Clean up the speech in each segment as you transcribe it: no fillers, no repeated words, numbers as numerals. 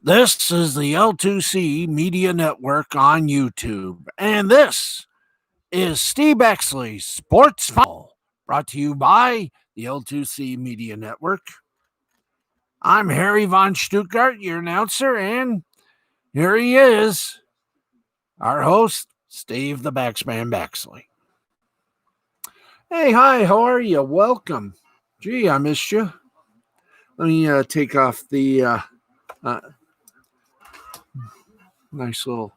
This is the L2C Media Network on YouTube, and this is Steve Bexley Sports Final, brought to you by the L2C Media Network. I'm Harry von Stuttgart, your announcer, and here he is, our host, Steve the Baxman Bexley. Hey, hi, how are you? Welcome. Gee, I missed you. Let me take off the nice little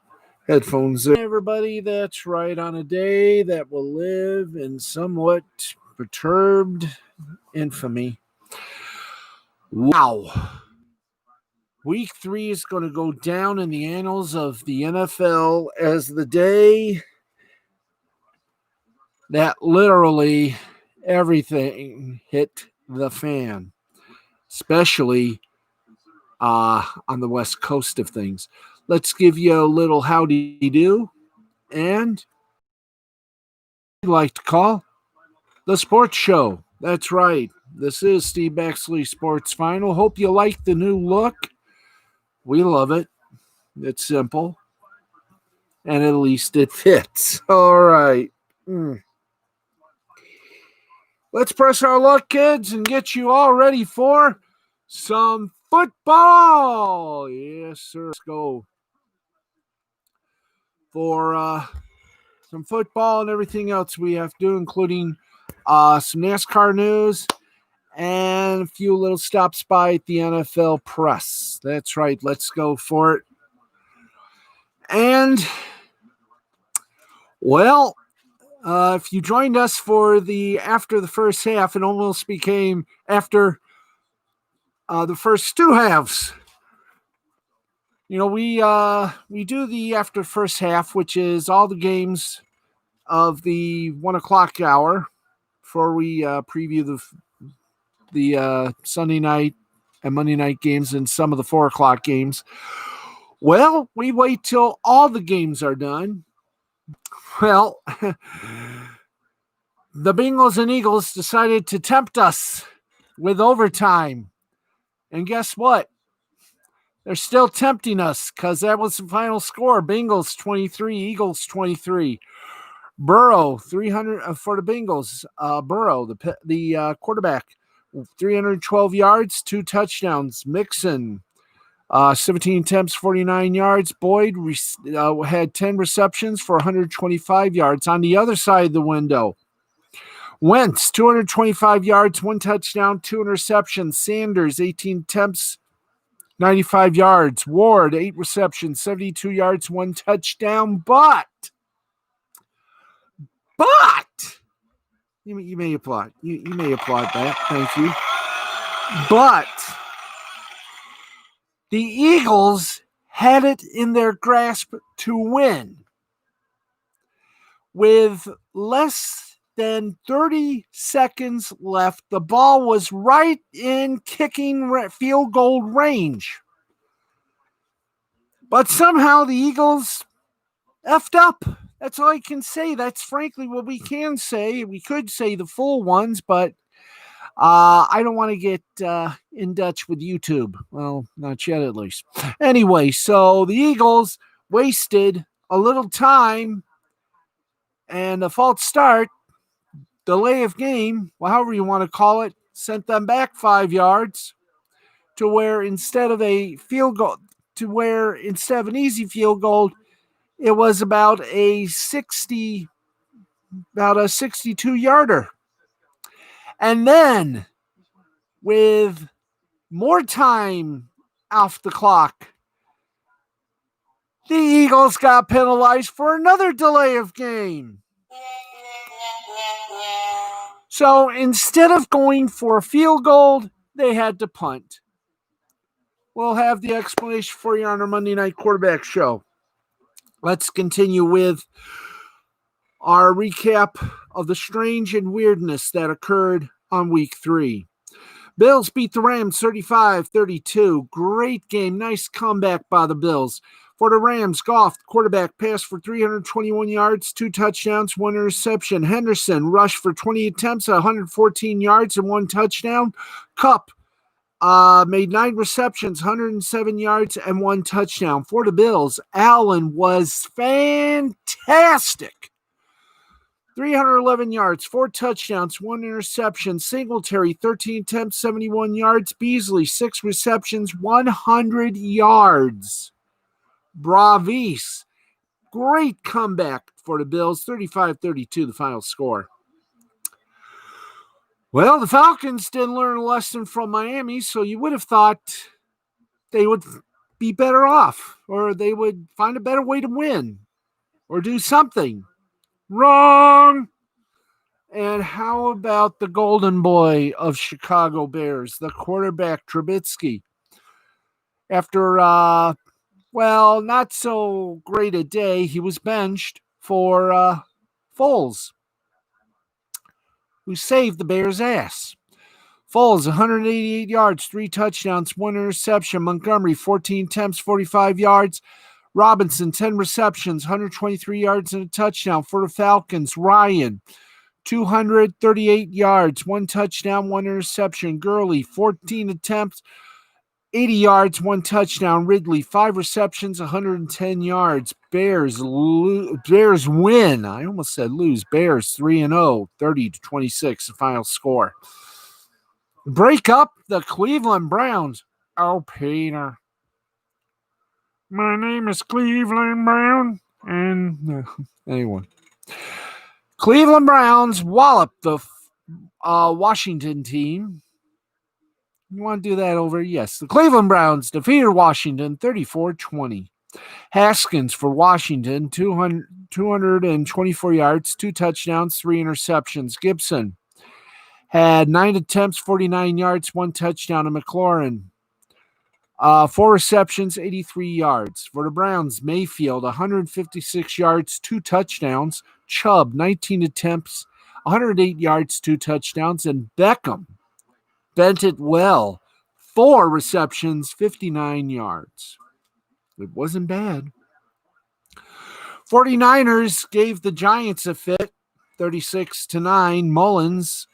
headphones there. Everybody, that's right, on a day that will live in somewhat perturbed infamy. Wow. Week 3 is going to go down in the annals of the NFL as the day that literally everything hit the fan, especially on the West Coast of things. Let's give you a little howdy do and like to call the sports show. That's right. This is Steve Bexley Sports Final. Hope you like the new look. We love it. It's simple. And at least it fits. All right. Let's press our luck, kids, and get you all ready for some football. Yes, sir. Let's go for some football and everything else we have to do, including some NASCAR news and a few little stops by at the NFL press. That's right. Let's go for it. And, well, if you joined us for after the first half, it almost became after the first two halves. You know, we do the after first half, which is all the games of the 1 o'clock hour before we preview the Sunday night and Monday night games and some of the 4 o'clock games. Well, we wait till all the games are done. Well, the Bengals and Eagles decided to tempt us with overtime. And guess what? They're still tempting us because that was the final score. Bengals 23, Eagles 23. Burrow 300 for the Bengals. Burrow, the quarterback, 312 yards, 2 touchdowns. Mixon, 17 attempts, 49 yards. Boyd had 10 receptions for 125 yards. On the other side of the window, Wentz, 225 yards, 1 touchdown, 2 interceptions. Sanders, 18 attempts, 95 yards. Ward, 8 receptions, 72 yards, 1 touchdown. But you may applaud. You may applaud that. Thank you. But the Eagles had it in their grasp to win. With less than 30 seconds left, the ball was right in kicking field goal range. But somehow the Eagles effed up. That's all I can say. That's frankly what we can say. We could say the full ones, but I don't want to get in Dutch with YouTube. Well, not yet at least. Anyway, so the Eagles wasted a little time and a false start, delay of game, well, however you want to call it, sent them back 5 yards to where instead of a field goal, instead of an easy field goal, it was about a 62-yarder. And then, with more time off the clock, the Eagles got penalized for another delay of game. So instead of going for a field goal, they had to punt. We'll have the explanation for you on our Monday Night Quarterback Show. Let's continue with our recap of the strange and weirdness that occurred on week 3. Bills beat the Rams 35-32. Great game. Nice comeback by the Bills. For the Rams, Goff, quarterback, passed for 321 yards, 2 touchdowns, 1 interception. Henderson rushed for 20 attempts, 114 yards, and 1 touchdown. Kupp, made 9 receptions, 107 yards, and 1 touchdown. For the Bills, Allen was fantastic. 311 yards, 4 touchdowns, 1 interception. Singletary, 13 attempts, 71 yards. Beasley, 6 receptions, 100 yards. Bravis. Great comeback for the Bills, 35-32, the final score. Well, the Falcons didn't learn a lesson from Miami, so you would have thought they would be better off, or they would find a better way to win, or do something. Wrong! And how about the golden boy of Chicago Bears, the quarterback Trubisky? After, not so great a day, he was benched for Foles, who saved the Bears' ass. Foles, 188 yards, 3 touchdowns, 1 interception. Montgomery, 14 attempts, 45 yards. Robinson, 10 receptions, 123 yards, and a touchdown. For the Falcons, Ryan, 238 yards, 1 touchdown, 1 interception. Gurley, 14 attempts, 80 yards, 1 touchdown. Ridley, 5 receptions, 110 yards. Bears win. I almost said lose. Bears 3-0, 30-26, the final score. Break up the Cleveland Browns. Oh, Peter. My name is Cleveland Brown. And anyway. Cleveland Browns wallop the Washington team. You want to do that over? Yes. The Cleveland Browns defeated Washington 34-20. Haskins for Washington, 224 yards, 2 touchdowns, 3 interceptions. Gibson had 9 attempts, 49 yards, 1 touchdown. And McLaurin, 4 receptions, 83 yards. For the Browns, Mayfield, 156 yards, 2 touchdowns. Chubb, 19 attempts, 108 yards, 2 touchdowns. And Beckham bent it well, 4 receptions, 59 yards. It wasn't bad. 49ers gave the Giants a fit, 36-9. Mullins,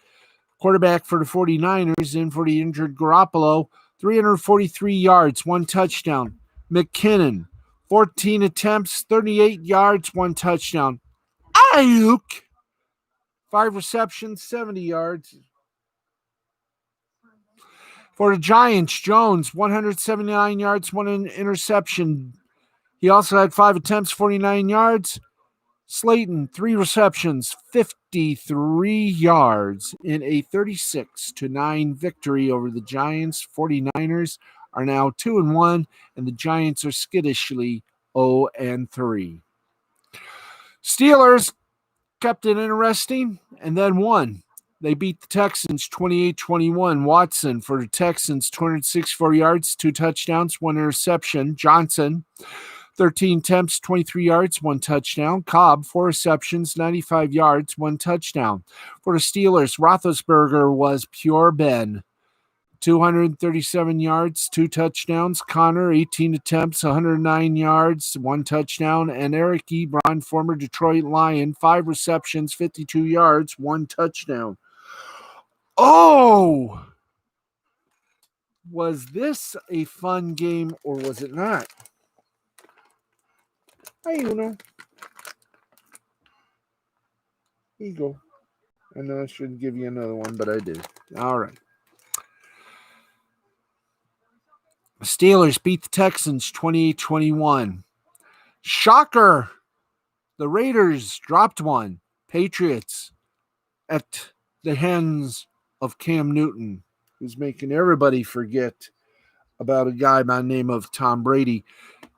quarterback for the 49ers, in for the injured Garoppolo, 343 yards, 1 touchdown. McKinnon, 14 attempts, 38 yards, 1 touchdown. Ayuk, 5 receptions, 70 yards. For the Giants, Jones, 179 yards, 1 interception. He also had 5 attempts, 49 yards. Slayton, 3 receptions, 53 yards in a 36-9 victory over the Giants. 49ers are now 2-1, and the Giants are skittishly 0-3. Steelers kept it interesting and then won. They beat the Texans 28-21. Watson for the Texans, 264 yards, 2 touchdowns, 1 interception. Johnson, 13 attempts, 23 yards, 1 touchdown. Cobb, 4 receptions, 95 yards, 1 touchdown. For the Steelers, Roethlisberger was pure Ben. 237 yards, 2 touchdowns. Connor, 18 attempts, 109 yards, 1 touchdown. And Eric Ebron, former Detroit Lion, 5 receptions, 52 yards, 1 touchdown. Oh! Was this a fun game or was it not? Hey, Uno. Here you go. I know I shouldn't give you another one, but I did. All right. The Steelers beat the Texans 28-21. Shocker. The Raiders dropped one. Patriots at the hands of Cam Newton, who's making everybody forget about a guy by the name of Tom Brady,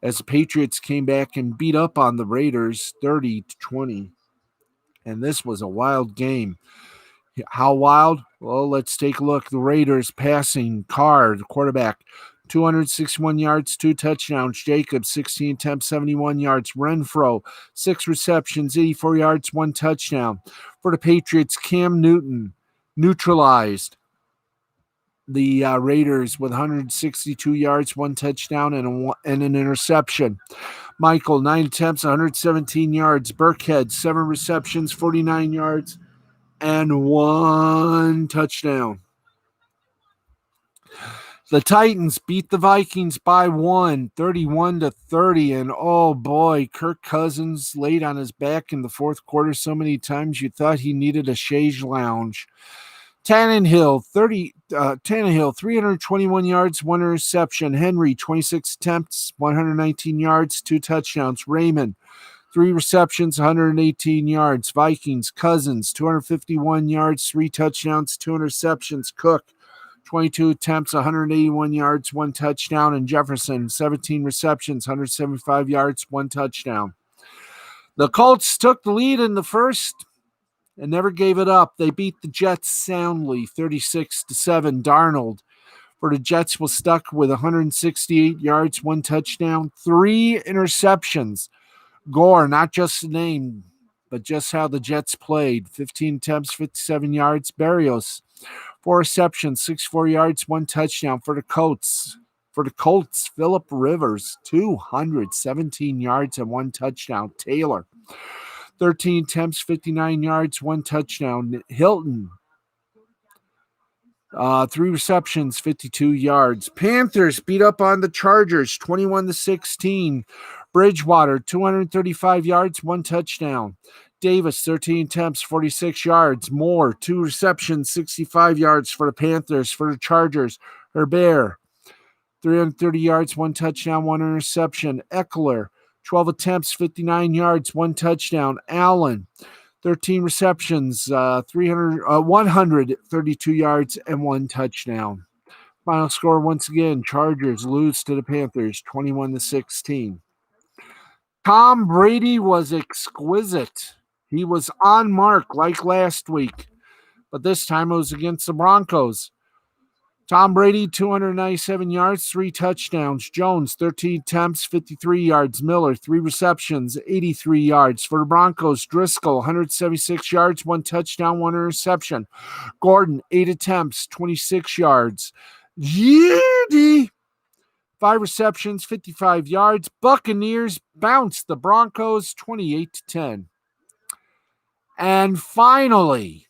as the Patriots came back and beat up on the Raiders 30-20. And this was a wild game. How wild? Well, let's take a look. The Raiders passing. Carr, the quarterback, 261 yards, 2 touchdowns. Jacobs, 16 attempts, 71 yards. Renfro, 6 receptions, 84 yards, 1 touchdown. For the Patriots, Cam Newton neutralized the Raiders with 162 yards, 1 touchdown, and an interception. Michael, 9 attempts, 117 yards. Burkhead, 7 receptions, 49 yards, and 1 touchdown. The Titans beat the Vikings by 31-30. And oh boy, Kirk Cousins laid on his back in the fourth quarter so many times you thought he needed a chaise lounge. Tannehill, 321 yards, 1 interception. Henry, 26 attempts, 119 yards, 2 touchdowns. Raymond, 3 receptions, 118 yards. Vikings, Cousins, 251 yards, 3 touchdowns, 2 interceptions. Cook, 22 attempts, 181 yards, 1 touchdown. And Jefferson, 17 receptions, 175 yards, 1 touchdown. The Colts took the lead in the first and never gave it up. They beat the Jets soundly, 36-7. Darnold for the Jets was stuck with 168 yards, 1 touchdown, 3 interceptions. Gore, not just the name, but just how the Jets played. 15 attempts, 57 yards. Berrios, 4 receptions, 64 yards, 1 touchdown for the Colts. Phillip Rivers, 217 yards and 1 touchdown. Taylor, 13 attempts, 59 yards, 1 touchdown. Hilton, 3 receptions, 52 yards. Panthers beat up on the Chargers, 21-16. Bridgewater, 235 yards, 1 touchdown. Davis, 13 attempts, 46 yards. Moore, 2 receptions, 65 yards for the Panthers. For the Chargers, Herbert, 330 yards, 1 touchdown, 1 interception. Eckler, 12 attempts, 59 yards, 1 touchdown. Allen, 13 receptions, 132 yards, and 1 touchdown. Final score, once again, Chargers lose to the Panthers, 21-16. Tom Brady was exquisite. He was on mark like last week, but this time it was against the Broncos. Tom Brady, 297 yards, 3 touchdowns. Jones, 13 attempts, 53 yards. Miller, 3 receptions, 83 yards. For the Broncos, Driscoll, 176 yards, 1 touchdown, 1 interception. Gordon, 8 attempts, 26 yards. Yeardy, 5 receptions, 55 yards. Buccaneers bounced the Broncos 28-10. And finally,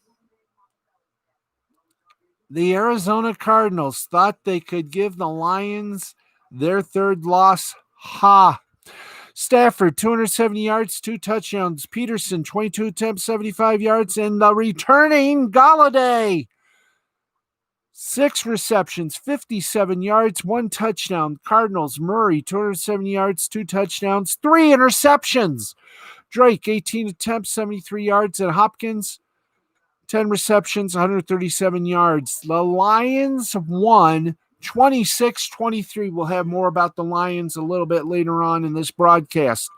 the Arizona Cardinals thought they could give the Lions their 3rd loss. Ha! Stafford, 270 yards, 2 touchdowns. Peterson, 22 attempts, 75 yards. And the returning Golladay, 6 receptions, 57 yards, 1 touchdown. Cardinals, Murray, 270 yards, 2 touchdowns, 3 interceptions. Drake, 18 attempts, 73 yards. And Hopkins, 10 receptions, 137 yards. The Lions won 26-23. We'll have more about the Lions a little bit later on in this broadcast.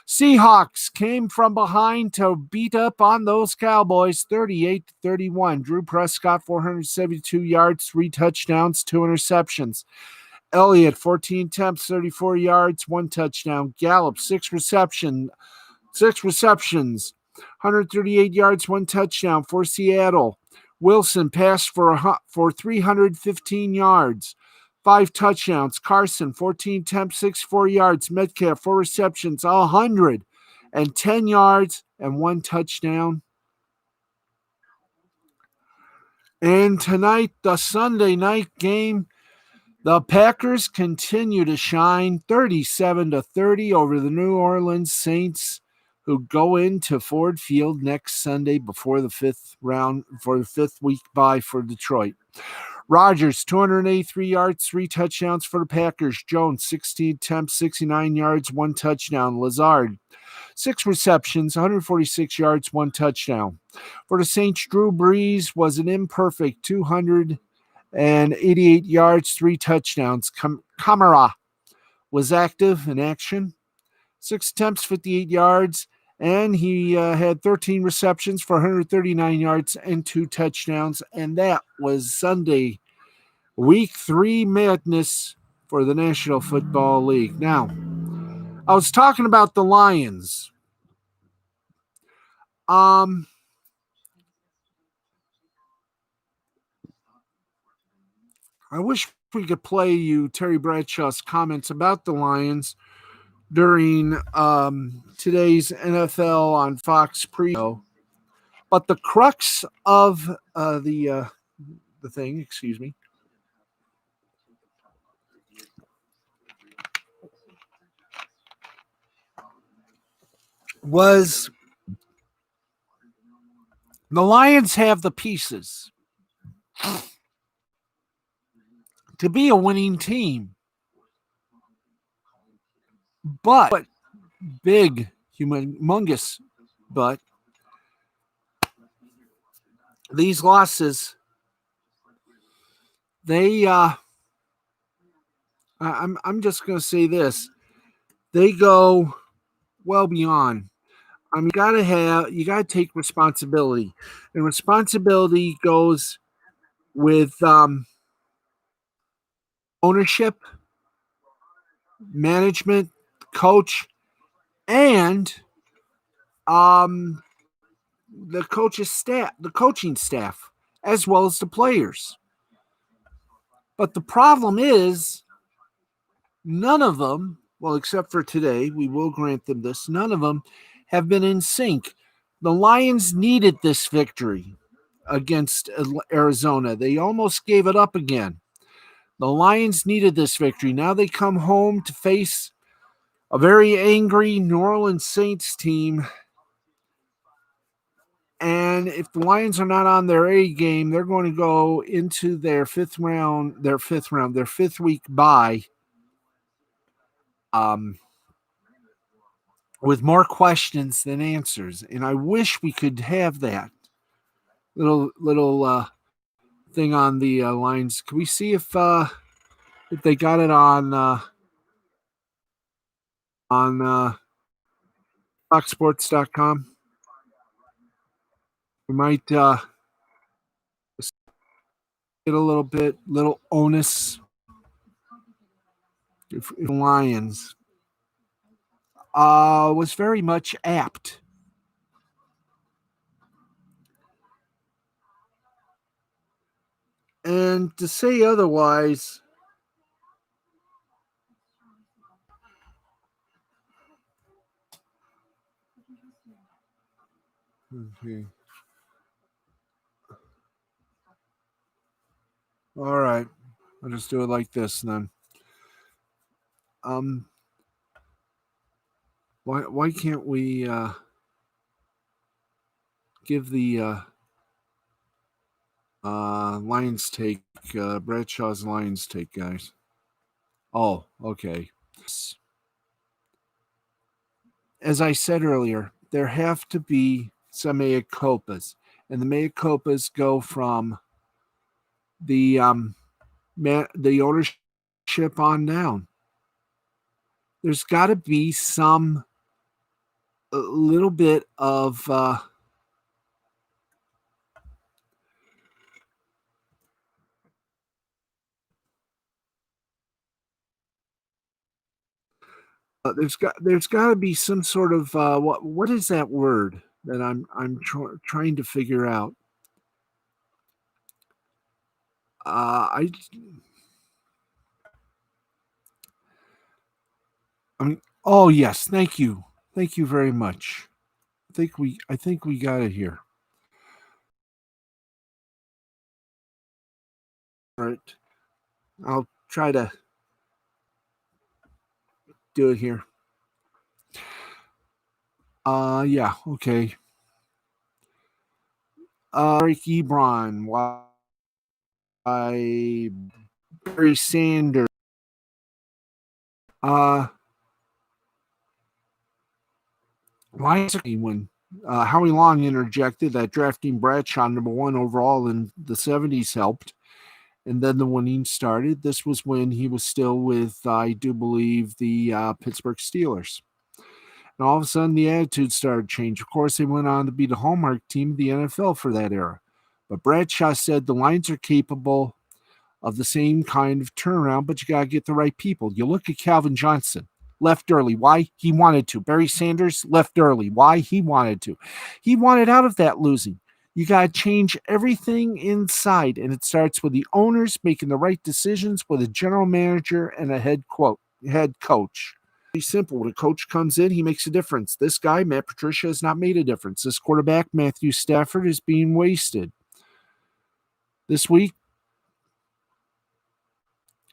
Seahawks came from behind to beat up on those Cowboys 38-31. Drew Prescott, 472 yards, 3 touchdowns, 2 interceptions. Elliott, 14 attempts, 34 yards, 1 touchdown. Gallup, 6 receptions, 138 yards, 1 touchdown for Seattle. Wilson passed for 315 yards, 5 touchdowns. Carson, 14 attempts, 64 yards. Metcalf, 4 receptions, 110 yards, and 1 touchdown. And tonight, the Sunday night game, the Packers continue to shine 37-30 over the New Orleans Saints, who go into Ford Field next Sunday before the 5th week bye for Detroit. Rodgers, 283 yards, 3 touchdowns for the Packers. Jones, 16 attempts, 69 yards, 1 touchdown. Lazard, 6 receptions, 146 yards, 1 touchdown. For the Saints, Drew Brees was an imperfect 288 yards, 3 touchdowns. Kamara was active in action, 6 attempts, 58 yards. And he had 13 receptions for 139 yards and 2 touchdowns. And that was Sunday, Week 3 madness for the National Football League. Now, I was talking about the Lions. I wish we could play you Terry Bradshaw's comments about the Lions during today's NFL on Fox pre-show. But the crux of the thing, was the Lions have the pieces to be a winning team, but big, humongous, but these losses, they I'm just going to say this, they go well beyond. I mean, you gotta take responsibility, and responsibility goes with ownership, management, coach, and um, the coaching staff, as well as the players. But the problem is, none of them, well, except for today, we will grant them this, none of them have been in sync. The Lions needed this victory against Arizona. They almost gave it up again. The Lions needed this victory. Now they come home to face a very angry New Orleans Saints team. And if the Lions are not on their A game, they're going to go into their fifth week bye, with more questions than answers. And I wish we could have that little thing on the Lions. Can we see if they got it on foxsports.com? We might get a little onus if Lions was very much apt. And to say otherwise, okay. All right. I'll just do it like this then. Why can't we give the Lions take Bradshaw's Lions take, guys? Oh, okay. As I said earlier, there have to be some mea culpas, and the mea culpas go from the ownership on down. There's got to be some a little bit of there's got to be some sort of what is that word that I'm trying to figure out? I mean, oh yes, thank you very much. I think we got it here. All right, I'll try to do it here. Yeah, okay. Eric Ebron, why Barry Sanders. Why when Howie Long interjected that drafting Bradshaw number 1 overall in the 70s helped, and then the winning started. This was when he was still with, I do believe, the Pittsburgh Steelers. And all of a sudden, the attitude started to change. Of course, they went on to be the hallmark team of the NFL for that era. But Bradshaw said the Lions are capable of the same kind of turnaround, but you got to get the right people. You look at Calvin Johnson, left early. Why? He wanted to. Barry Sanders left early. Why? He wanted to. He wanted out of that losing. You got to change everything inside, and it starts with the owners making the right decisions with a general manager and a head coach. Pretty simple. When a coach comes in, he makes a difference. This guy, Matt Patricia, has not made a difference. This quarterback, Matthew Stafford, is being wasted. This week,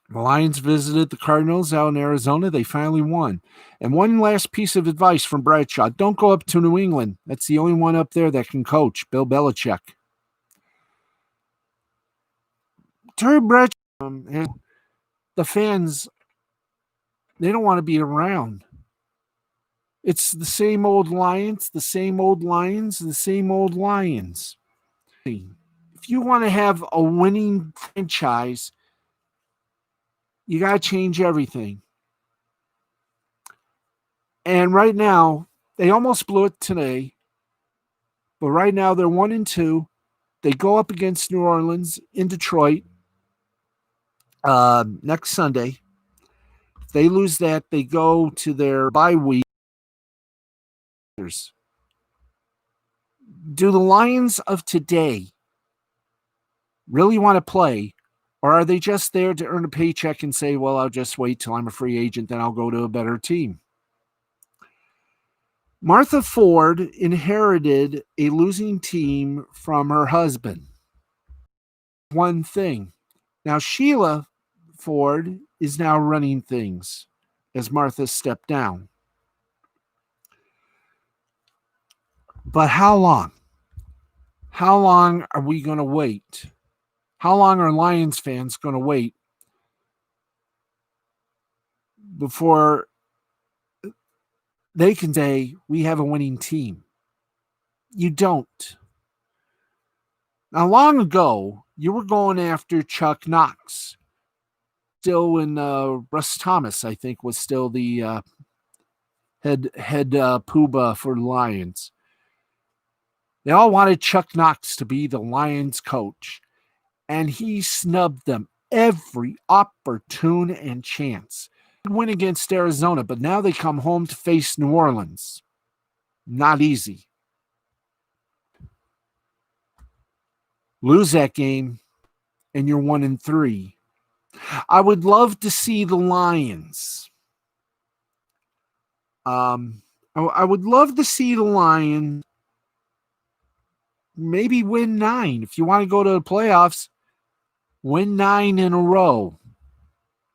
The Lions visited the Cardinals out in Arizona. They finally won. And one last piece of advice from Bradshaw: don't go up to New England. That's the only one up there that can coach, Bill Belichick. Terry Bradshaw, and the fans, they don't want to be around. It's the same old Lions, the same old Lions, the same old Lions. If you want to have a winning franchise, you got to change everything. And right now, they almost blew it today, but right now they're 1-2. They go up against New Orleans in Detroit next Sunday. If they lose that, they go to their bye week. Do the Lions of today really want to play, or are they just there to earn a paycheck and say, well, I'll just wait till I'm a free agent, then I'll go to a better team? Martha Ford inherited a losing team from her husband. One thing. Now, Sheila Ford is now running things as Martha stepped down. But how long? How long are we going to wait? How long are Lions fans going to wait before they can say, we have a winning team? You don't. Now, long ago, you were going after Chuck Knox. Still when Russ Thomas, I think, was still the head poobah for the Lions. They all wanted Chuck Knox to be the Lions coach, and he snubbed them every opportune and chance. Win against Arizona, but now they come home to face New Orleans. Not easy. Lose that game, and you're 1-3. I would love to see the Lions. I would love to see the Lions maybe win 9. If you want to go to the playoffs, win 9 in a row.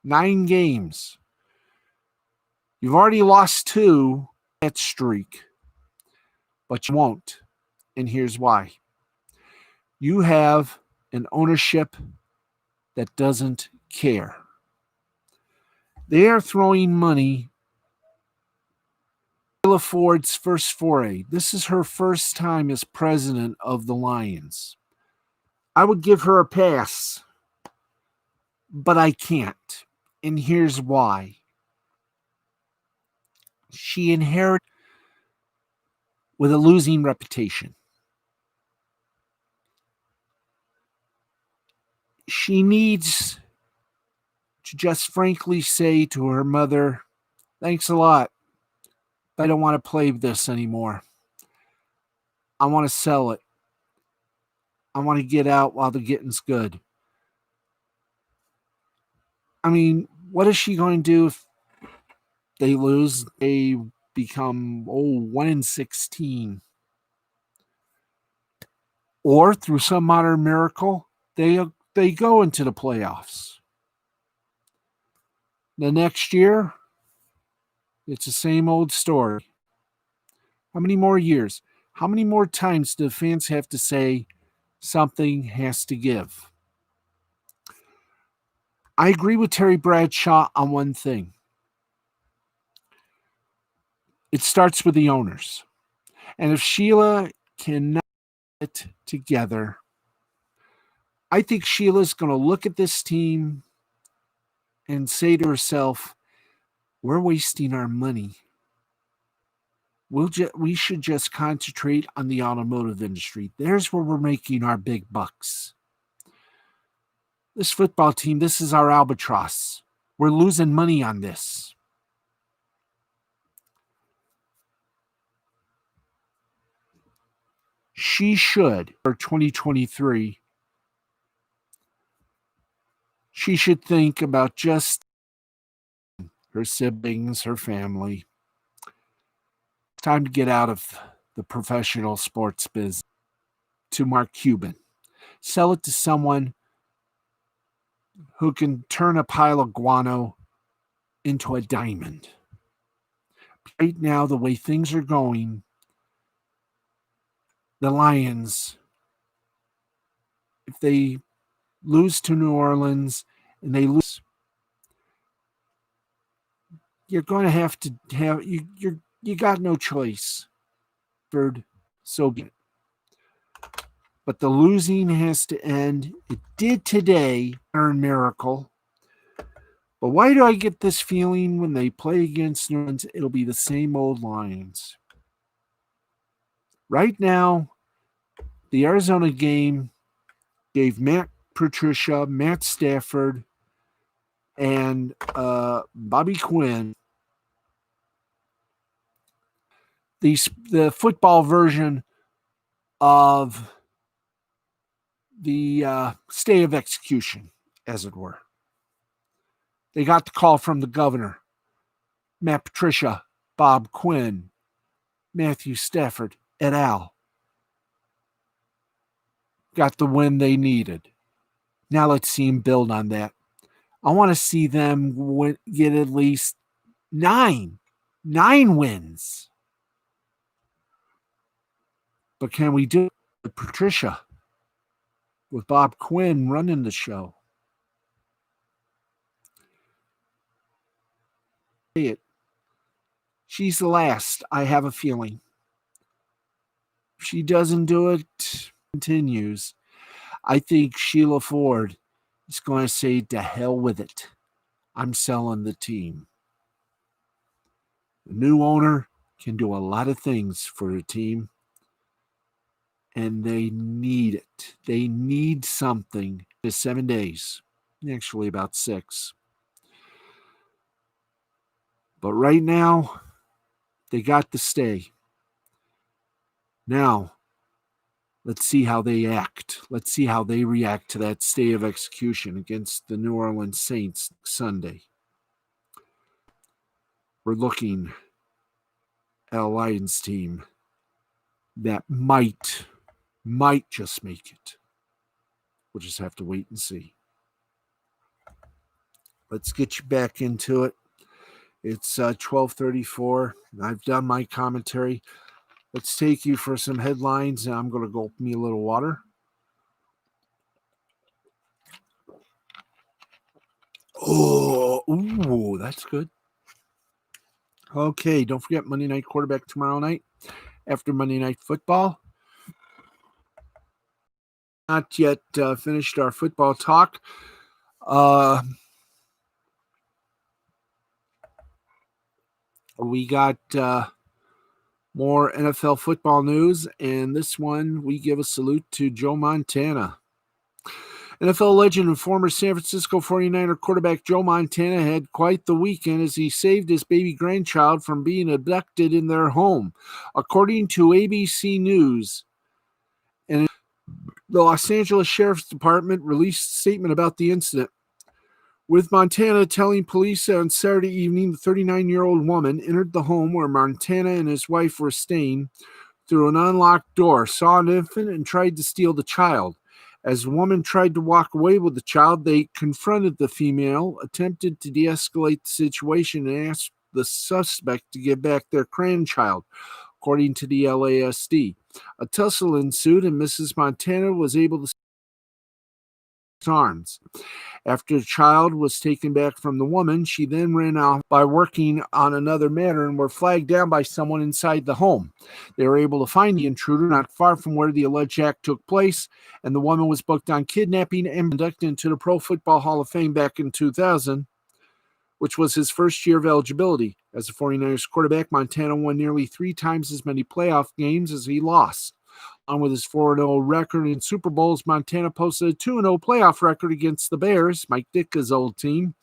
9 games. You've already lost 2 that streak, but you won't. And here's why. You have an ownership that doesn't care. They are throwing money. Sheila Ford's first foray. This is her first time as president of the Lions. I would give her a pass, but I can't. And here's why. She inherited with a losing reputation. She needs to just frankly say to her mother, thanks a lot. I don't want to play this anymore. I want to sell it. I want to get out while the getting's good. I mean, what is she going to do if they lose? They become 1-16. Or through some modern miracle, they go into the playoffs. The next year, it's the same old story. How many more years? How many more times do fans have to say something has to give? I agree with Terry Bradshaw on one thing. It starts with the owners. And if Sheila cannot get it together, I think Sheila's going to look at this team and say to herself, we're wasting our money. We should just concentrate on the automotive industry. There's where we're making our big bucks. This football team, this is our albatross. We're losing money on this. She should, for 2023, she should think about just her siblings, her family. Time to get out of the professional sports business. To Mark Cuban. Sell it to someone who can turn a pile of guano into a diamond. Right now, the way things are going, the Lions, if they lose to New Orleans and they lose, you're going to have you got no choice. So good. But the losing has to end. It did today, earn miracle. But why do I get this feeling when they play against New Orleans, it'll be the same old Lions? Right now, the Arizona game gave Matt Patricia, Matt Stafford, and Bobby Quinn the football version of the stay of execution, as it were. They got the call from the governor, Matt Patricia, Bob Quinn, Matthew Stafford, et al. Got the win they needed. Now let's see them build on that. I want to see them get at least 9 wins. But can we do it with Patricia, with Bob Quinn running the show? She's the last, I have a feeling. If she doesn't do it, continues. I think Sheila Ford is going to say, to hell with it. I'm selling the team. The new owner can do a lot of things for a team, and they need it. They need something. It's 7 days, actually about 6. But right now, they got to stay. Now, let's see how they act. Let's see how they react to that stay of execution against the New Orleans Saints Sunday. We're looking at a Lions team that might just make it. We'll just have to wait and see. Let's get you back into it. It's 12:34. I've done my commentary. Let's take you for some headlines, and I'm going to gulp me a little water. Oh, ooh, that's good. Okay, don't forget Monday Night Quarterback tomorrow night after Monday Night Football. Not yet finished our football talk. We got more NFL football news, and this one we give a salute to Joe Montana. NFL legend and former San Francisco 49er quarterback Joe Montana had quite the weekend as he saved his baby grandchild from being abducted in their home. According to ABC News, and the Los Angeles Sheriff's Department released a statement about the incident, with Montana telling police on Saturday evening the 39-year-old woman entered the home where Montana and his wife were staying through an unlocked door, saw an infant, and tried to steal the child. As the woman tried to walk away with the child, they confronted the female, attempted to de-escalate the situation, and asked the suspect to give back their grandchild, according to the LASD. A tussle ensued, and Mrs. Montana was able to arms. After the child was taken back from the woman, she then ran off by working on another matter and were flagged down by someone inside the home. They were able to find the intruder not far from where the alleged act took place, and the woman was booked on kidnapping and inducted into the Pro Football Hall of Fame back in 2000, which was his first year of eligibility. As a 49ers quarterback, Montana won nearly 3 times as many playoff games as he lost. On with his 4-0 record in Super Bowls, Montana posted a 2-0 playoff record against the Bears, Mike Ditka's old team,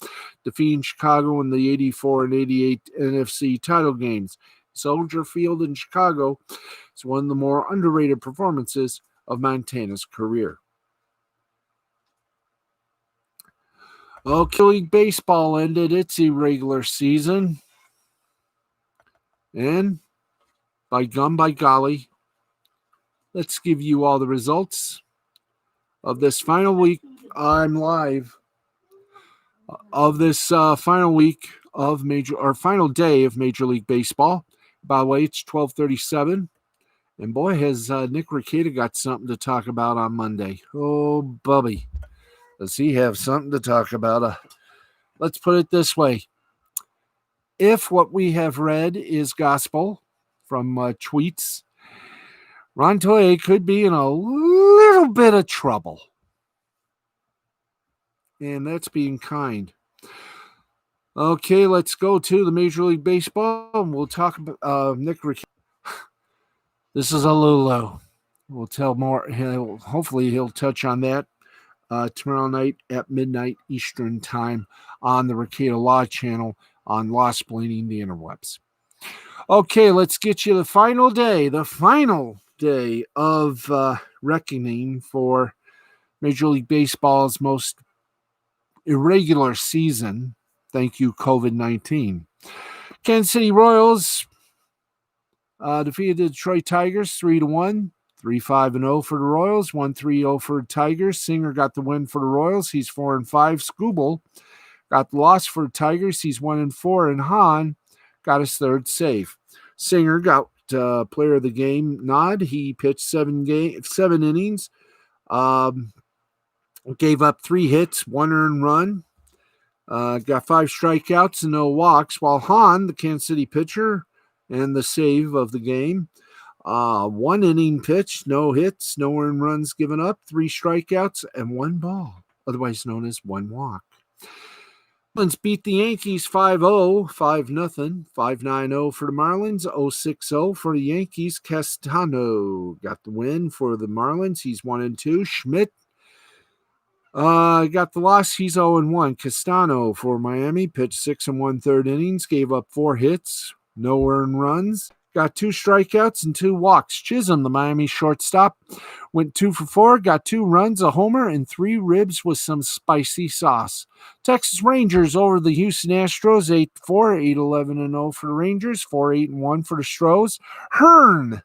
defeating Chicago in the 84 and 88 NFC title games. Soldier Field in Chicago is one of the more underrated performances of Montana's career. Okay, League Baseball ended its irregular season, and by golly, let's give you all the results of this final week. I'm live of this final week of final day of Major League Baseball. By the way, it's 12:37, and boy, has Nick Rekieta got something to talk about on Monday. Oh, Bubby, does he have something to talk about? Let's put it this way: if what we have read is gospel from tweets, Ron Toye could be in a little bit of trouble, and that's being kind. Okay, let's go to the Major League Baseball, and we'll talk about Nick Rekieta. This is a little low. We'll tell more. Hopefully, he'll touch on that tomorrow night at midnight Eastern time on the Rekieta Law channel on Law Splaining the Interwebs. Okay, let's get you the final day of reckoning for Major League Baseball's most irregular season. Thank you, COVID-19. Kansas City Royals defeated the Detroit Tigers 3-1, 3-5-0 for the Royals, 1-3-0 for the Tigers. Singer got the win for the Royals. He's 4-5. Skubal got the loss for the Tigers. He's 1-4, and Hahn got his third save. Singer got player of the game nod. He pitched seven innings, gave up 3 hits, 1 earned run. Got 5 strikeouts and no walks, while Hahn, the Kansas City pitcher, and the save of the game, 1 inning pitched, no hits, no earned runs given up, 3 strikeouts, and 1 ball, otherwise known as 1 walk. Marlins beat the Yankees 5-0, 5-0, 5-9-0 for the Marlins, 0-6-0 for the Yankees. Castano got the win for the Marlins. He's 1-2. Schmidt got the loss. He's 0-1. Castano for Miami pitched 6 1/3 innings, gave up 4 hits, no earned runs, got 2 strikeouts and 2 walks. Chisholm, the Miami shortstop, went 2 for 4, got 2 runs, a homer, and 3 ribs with some spicy sauce. Texas Rangers over the Houston Astros 8-4, 8-11-0 for the Rangers, 4-8-1 for the Stros. Hearn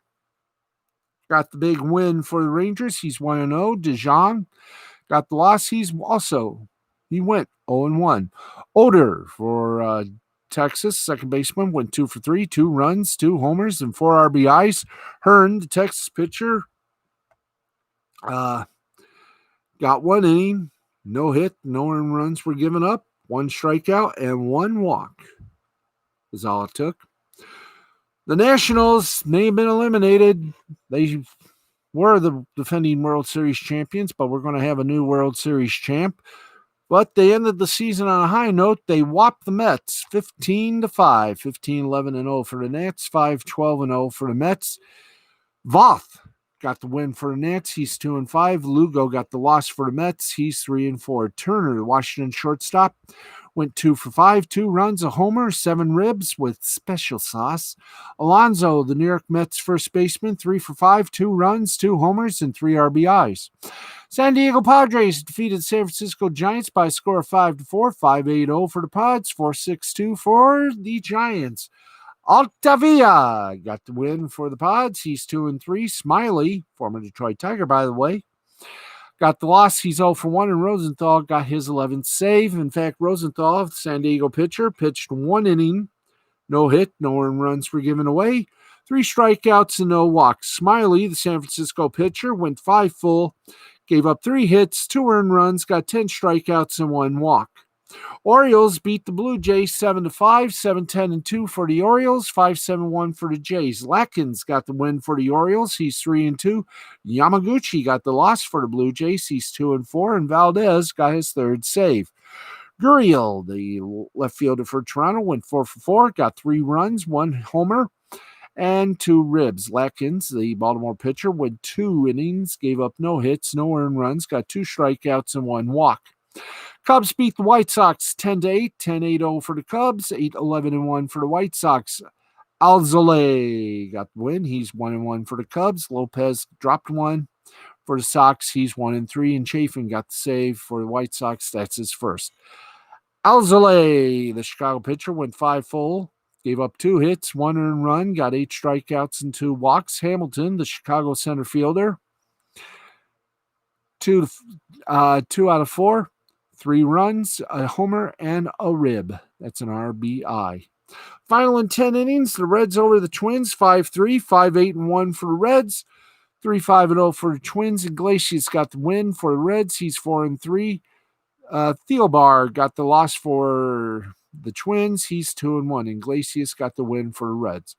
got the big win for the Rangers. He's 1-0. DeJong got the loss. He went 0-1. Oder for Texas, second baseman, went 2 for 3, 2 runs, 2 homers, and 4 RBIs. Hearn, the Texas pitcher, got 1 inning, no hit, no earned runs were given up, 1 strikeout, and 1 walk is all it took. The Nationals may have been eliminated. They were the defending World Series champions, but we're going to have a new World Series champ. But they ended the season on a high note. They whopped the Mets 15-5, 15-11-0 for the Nats, 5-12-0 for the Mets. Voth got the win for the Nats. He's 2-5. Lugo got the loss for the Mets. He's 3-4. Turner, the Washington shortstop, went 2 for 5, 2 runs, a homer, 7 ribs with special sauce. Alonso, the New York Mets first baseman, 3 for 5, 2 runs, 2 homers, and 3 RBIs. San Diego Padres defeated San Francisco Giants by a score of 5-4, 5-8-0 for the Pods, 4-6-2 for the Giants. Altavia got the win for the Pods. He's 2-3. Smiley, former Detroit Tiger, by the way, got the loss. He's 0-1, and Rosenthal got his 11th save. In fact, Rosenthal, the San Diego pitcher, pitched 1 inning, no hit, no earned runs were given away, 3 strikeouts and no walks. Smiley, the San Francisco pitcher, went 5 full, gave up 3 hits, 2 earned runs, got 10 strikeouts and 1 walk. Orioles beat the Blue Jays 7-5, 7-10-2 for the Orioles, 5-7-1 for the Jays. Latkins got the win for the Orioles. He's 3-2. Yamaguchi got the loss for the Blue Jays. He's 2-4, and Valdez got his 3rd save. Gurriel, the left fielder for Toronto, went 4 for 4, got 3 runs, 1 homer, and 2 ribs. Latkins, the Baltimore pitcher, went 2 innings, gave up no hits, no earned runs, got 2 strikeouts and 1 walk. Cubs beat the White Sox 10-8, 10-8-0 for the Cubs, 8-11-1 for the White Sox. Alzolay got the win. He's 1-1 for the Cubs. Lopez dropped 1 for the Sox. He's 1-3, and Chafin got the save for the White Sox. That's his first. Alzolay, the Chicago pitcher, went 5 full, gave up 2 hits, 1 earned run, got 8 strikeouts and 2 walks. Hamilton, the Chicago center fielder, 2 out of 4. 3 runs, a homer, and a rib. That's an RBI. Final in 10 innings, the Reds over the Twins, 5-3, 5-8-1 for the Reds, 3-5-0 for the Twins. Iglesias got the win for the Reds. He's 4-3. Thielbar got the loss for the Twins. He's 2-1. Iglesias got the win for the Reds.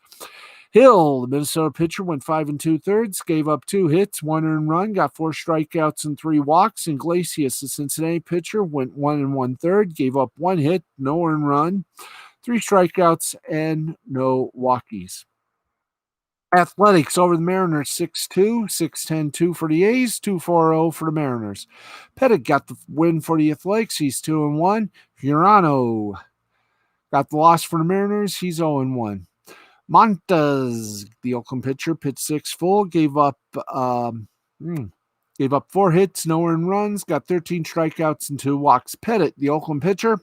Hill, the Minnesota pitcher, went 5 2/3, gave up 2 hits, 1 earned run, got 4 strikeouts and 3 walks. Iglesias, the Cincinnati pitcher, went 1 1/3, gave up 1 hit, no earned run, 3 strikeouts, and no walkies. Athletics over the Mariners 6-2, 6-10-2 for the A's, 2-4-0 for the Mariners. Pettit got the win for the Athletics. He's 2-1. Fiorano got the loss for the Mariners. He's 0-1. Montes, the Oakland pitcher, pitched 6 full, gave up 4 hits, no earned runs, got 13 strikeouts and 2 walks. Pettit, the Oakland pitcher,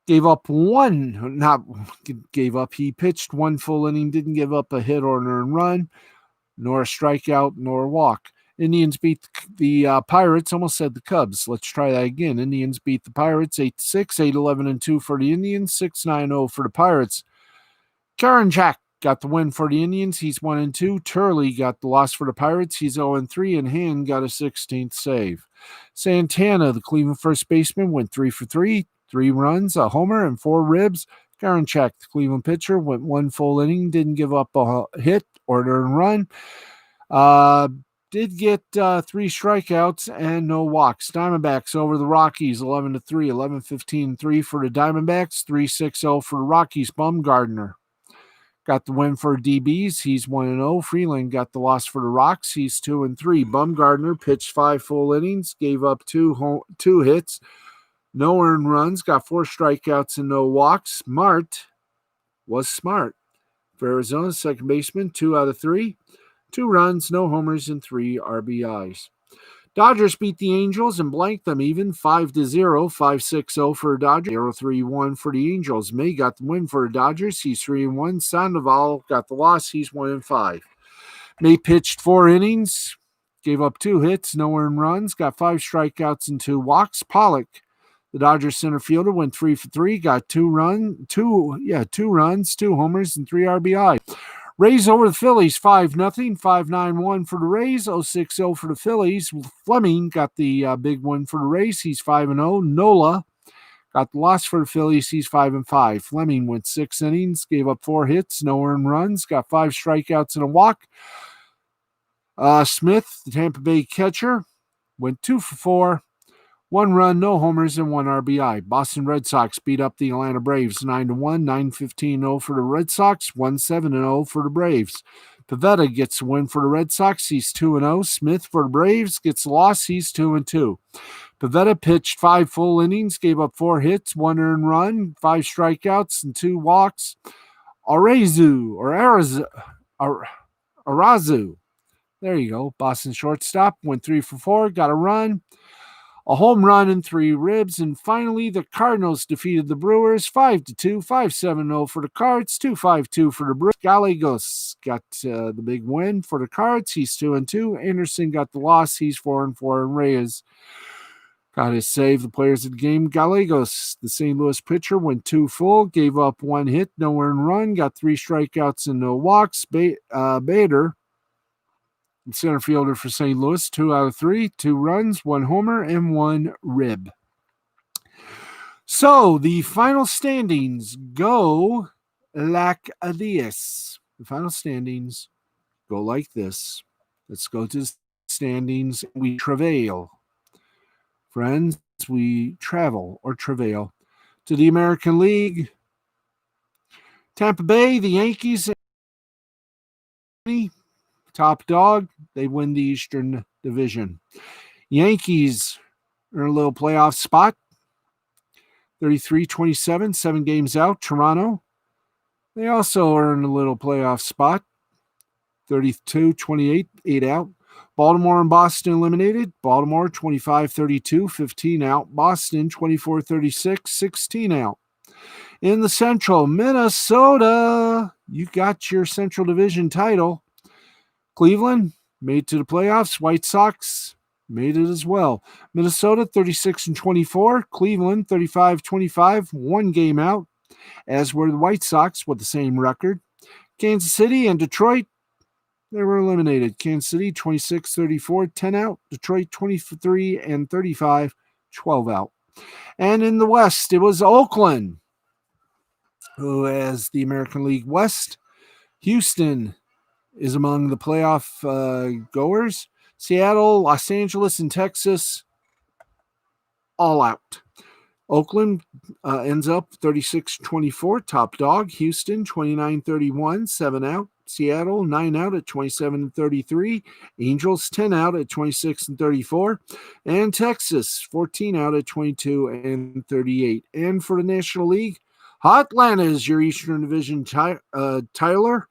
gave up 1, not gave up, he pitched 1 full inning, didn't give up a hit or an earned run, nor a strikeout, nor a walk. Indians beat the Pirates, almost said the Cubs. Let's try that again. Indians beat the Pirates 8-6, 8-11-2 for the Indians, 6-9-0 for the Pirates. Karinchak got the win for the Indians. He's 1-2. Turley got the loss for the Pirates. He's 0-3, and Hand got a 16th save. Santana, the Cleveland first baseman, went 3 for 3, 3 runs, a homer, and 4 ribs. Karinchak, the Cleveland pitcher, went 1 full inning, didn't give up a hit or an earned run. Did get 3 strikeouts and no walks. Diamondbacks over the Rockies, 11-3, 11-15-3 for the Diamondbacks, 3-6-0 for the Rockies. Bumgarner got the win for DBs. He's 1-0. Freeland got the loss for the Rocks. He's 2-3. Bumgarner pitched 5 full innings, gave up 2 hits, no earned runs, got 4 strikeouts and no walks. Mart was smart for Arizona, second baseman, 2 out of 3, 2 runs, no homers, and 3 RBIs. Dodgers beat the Angels and blanked them even 5-0, 5-6-0 for the Dodgers, 0-3-1 for the Angels. May got the win for the Dodgers. He's 3-1. Sandoval got the loss. He's 1-5. May pitched 4 innings, gave up 2 hits, no earned runs, got 5 strikeouts and 2 walks. Pollock, the Dodgers center fielder, went 3 for 3, got 2 runs, 2 homers, and 3 RBI. Rays over the Phillies, 5-0, 5-9-1 for the Rays, 0-6-0 for the Phillies. Fleming got the big one for the Rays. He's 5-0. Nola got the loss for the Phillies. He's 5-5. Fleming went 6 innings, gave up 4 hits, no earned runs, got 5 strikeouts and a walk. Smith, the Tampa Bay catcher, went 2 for 4. 1 run, no homers, and 1 RBI. Boston Red Sox beat up the Atlanta Braves 9-1, 9-15-0 for the Red Sox, 1-7-0 for the Braves. Pivetta gets a win for the Red Sox. He's 2-0. Smith for the Braves gets a loss. He's 2-2. Pivetta pitched 5 full innings, gave up 4 hits, 1 earned run, 5 strikeouts, and 2 walks. Arazu. There you go. Boston shortstop went 3 for 4, got a run, a home run, and 3 ribs. And finally, the Cardinals defeated the Brewers 5-2, 5-7-0 for the Cards, 2-5-2 for the Brewers. Gallegos got the big win for the Cards. He's 2-2. Anderson got the loss. He's 4-4. And Reyes got his save. The players of the game: Gallegos, the St. Louis pitcher, went 2 full, gave up 1 hit, no earned run, got 3 strikeouts and no walks. Bader, center fielder for St. Louis, 2 out of 3, 2 runs, 1 homer, and 1 rib. So the final standings go like this. The final standings go like this. Let's go to the standings. We travail. Friends, we travel or travail to the American League. Tampa Bay, the Yankees, top dog, they win the Eastern Division. Yankees are in a little playoff spot. 33-27, 7 games out. Toronto, they also are in a little playoff spot. 32-28, 8 out. Baltimore and Boston eliminated. Baltimore 25-32, 15 out. Boston 24-36, 16 out. In the Central, Minnesota, you got your Central Division title. Cleveland made to the playoffs. White Sox made it as well. Minnesota 36-24, Cleveland 35-25, 1 game out, as were the White Sox with the same record. Kansas City and Detroit, they were eliminated. Kansas City 26-34, 10 out. Detroit 23-35, 12 out. And in the West, it was Oakland, who has the American League West. Houston is among the playoff goers. Seattle, Los Angeles, and Texas, all out. Oakland ends up 36-24, top dog. Houston 29-31, 7 out. Seattle 9 out at 27-33. Angels 10 out at 26-34. And Texas 14 out at 22-38. And for the National League, Atlanta is your Eastern Division Tyler.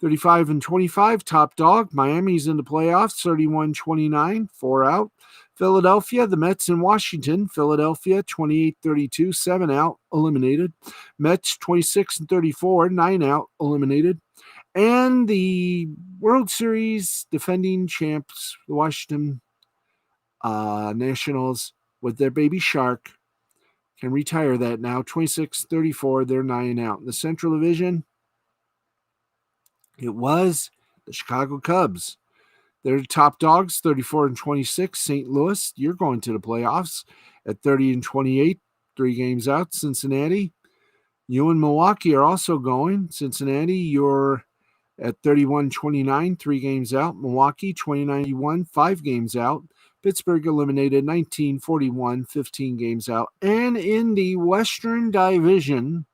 35-25, top dog. Miami's in the playoffs, 31-29, 4 out. Philadelphia, the Mets in Washington. Philadelphia, 28-32, 7 out, eliminated. Mets, 26-34, 9 out, eliminated. And the World Series defending champs, the Washington Nationals, with their baby shark, can retire that now. 26-34, they're 9 out. In the Central Division, it was the Chicago Cubs. They're the top dogs, 34-26. St. Louis, you're going to the playoffs at 30-28, 3 games out. Cincinnati, you and Milwaukee are also going. Cincinnati, you're at 31-29, 3 games out. Milwaukee, 29-1, 5 games out. Pittsburgh eliminated 19-41, 15 games out. And in the Western Division,